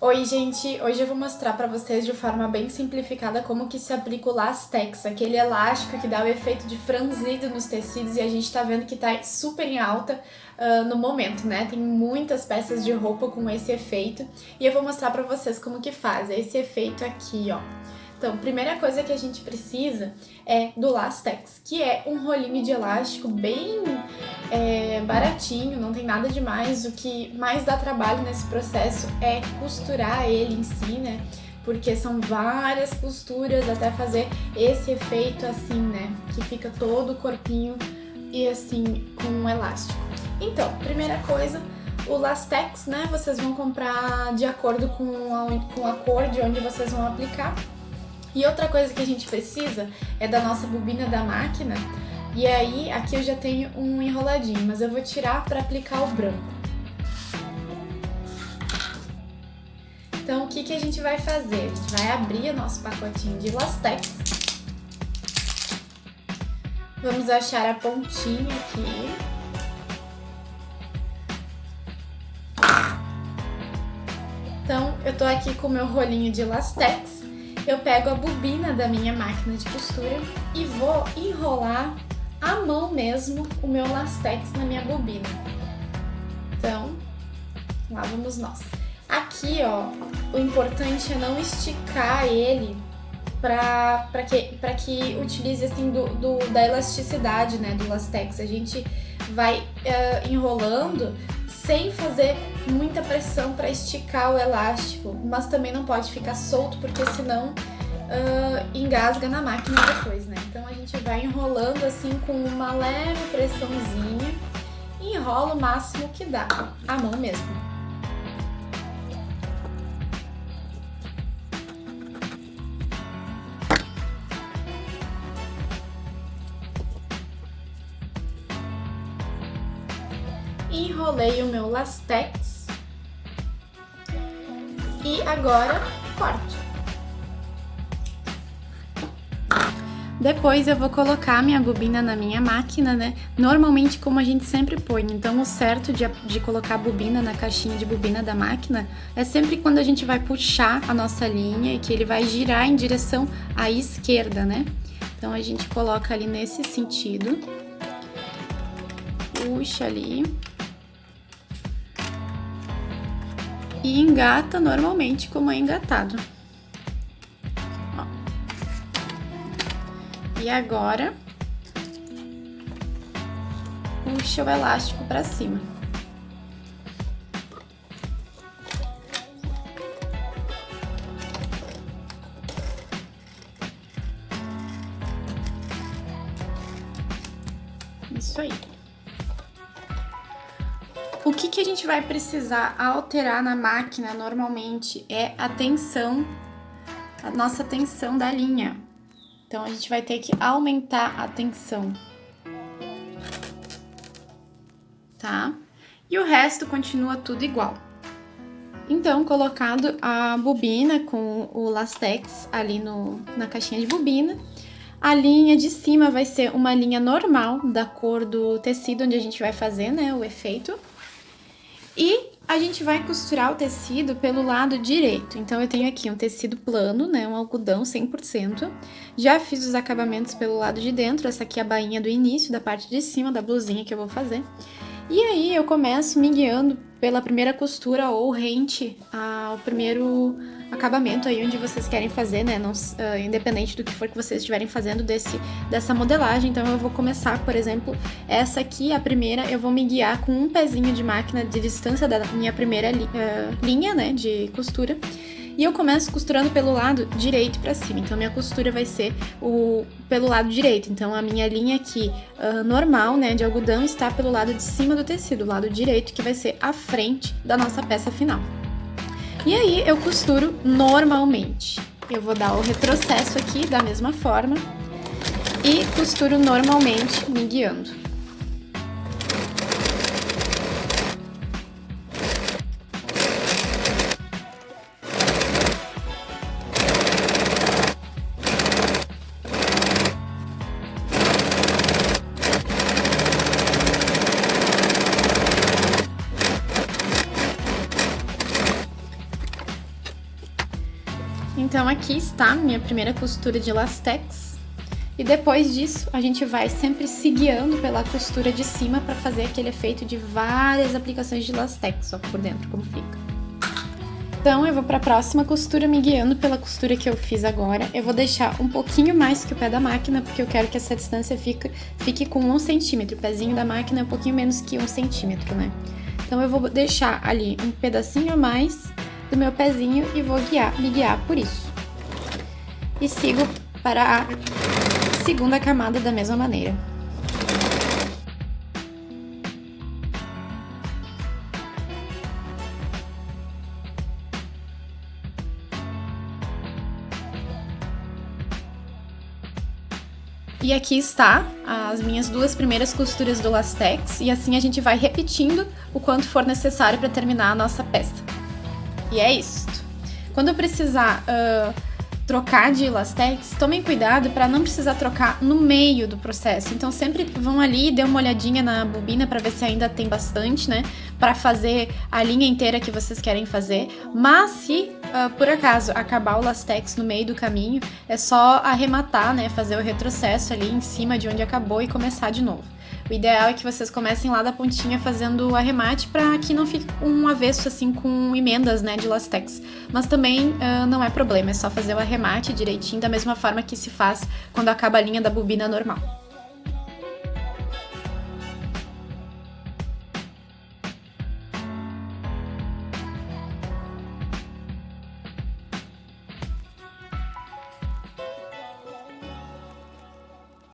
Oi, gente! Hoje eu vou mostrar pra vocês de forma bem simplificada como que se aplica o Lastex, aquele elástico que dá o efeito de franzido nos tecidos e a gente tá vendo que tá super em alta no momento, né? Tem muitas peças de roupa com esse efeito e eu vou mostrar pra vocês como que faz esse efeito aqui, ó. Então, primeira coisa que a gente precisa é do Lastex, que é um rolinho de elástico bem baratinho, não tem nada demais. O que mais dá trabalho nesse processo é costurar ele em si, né? Porque são várias costuras até fazer esse efeito assim, né? Que fica todo o corpinho e assim com um elástico. Então, primeira coisa, o Lastex, né? Vocês vão comprar de acordo com a cor de onde vocês vão aplicar. E outra coisa que a gente precisa é da nossa bobina da máquina. E aí, aqui eu já tenho um enroladinho, mas eu vou tirar para aplicar o branco. Então, o que a gente vai fazer? A gente vai abrir o nosso pacotinho de Lastex. Vamos achar a pontinha aqui. Então, eu tô aqui com o meu rolinho de Lastex. Eu pego a bobina da minha máquina de costura e vou enrolar à mão mesmo o meu Lastex na minha bobina. Então, lá vamos nós. Aqui, ó, o importante é não esticar ele para que utilize assim da elasticidade, né, do Lastex. A gente vai enrolando sem fazer muita pressão para esticar o elástico, mas também não pode ficar solto porque senão engasga na máquina depois, né? Então a gente vai enrolando assim com uma leve pressãozinha e enrola o máximo que dá, à mão mesmo. Enrolei o meu Lastex e agora corto. Depois eu vou colocar minha bobina na minha máquina, né? Normalmente como a gente sempre põe, então o certo de colocar a bobina na caixinha de bobina da máquina é sempre quando a gente vai puxar a nossa linha e que ele vai girar em direção à esquerda, né? Então a gente coloca ali nesse sentido, puxa ali e engata normalmente como é engatado. Ó. E agora, puxa o elástico para cima. Isso aí. O que a gente vai precisar alterar na máquina normalmente é a tensão, a nossa tensão da linha. Então, a gente vai ter que aumentar a tensão, tá? E o resto continua tudo igual. Então, colocado a bobina com o Lastex ali na caixinha de bobina, a linha de cima vai ser uma linha normal da cor do tecido onde a gente vai fazer, né, o efeito. E a gente vai costurar o tecido pelo lado direito. Então, eu tenho aqui um tecido plano, né, um algodão 100%. Já fiz os acabamentos pelo lado de dentro, essa aqui é a bainha do início, da parte de cima, da blusinha que eu vou fazer. E aí, eu começo me guiando pela primeira costura ou rente ao primeiro acabamento aí onde vocês querem fazer, né, não, independente do que for que vocês estiverem fazendo dessa modelagem. Então eu vou começar, por exemplo, essa aqui, a primeira, eu vou me guiar com um pezinho de máquina de distância da minha primeira linha, né, de costura. E eu começo costurando pelo lado direito pra cima, então minha costura vai ser pelo lado direito. Então a minha linha aqui normal, né, de algodão, está pelo lado de cima do tecido, o lado direito, que vai ser a frente da nossa peça final. E aí eu costuro normalmente. Eu vou dar o retrocesso aqui da mesma forma e costuro normalmente, me guiando. Então aqui está minha primeira costura de lastex. E depois disso, a gente vai sempre se guiando pela costura de cima para fazer aquele efeito de várias aplicações de lastex, ó, por dentro, como fica. Então eu vou para a próxima costura me guiando pela costura que eu fiz agora. Eu vou deixar um pouquinho mais que o pé da máquina, porque eu quero que essa distância fique com 1 centímetro. O pezinho da máquina é um pouquinho menos que 1 centímetro, né? Então eu vou deixar ali um pedacinho a mais do meu pezinho e vou me guiar por isso. E sigo para a segunda camada da mesma maneira. E aqui está as minhas 2 primeiras costuras do lastex, e assim a gente vai repetindo o quanto for necessário para terminar a nossa peça. E é isso. Quando eu precisar trocar de lastex, tomem cuidado para não precisar trocar no meio do processo. Então sempre vão ali e dê uma olhadinha na bobina para ver se ainda tem bastante, né? Para fazer a linha inteira que vocês querem fazer. Mas se por acaso acabar o lastex no meio do caminho, é só arrematar, né? Fazer o retrocesso ali em cima de onde acabou e começar de novo. O ideal é que vocês comecem lá da pontinha fazendo o arremate para que não fique um avesso assim com emendas, né, de lastex. Mas também não é problema, é só fazer o arremate direitinho da mesma forma que se faz quando acaba a linha da bobina normal.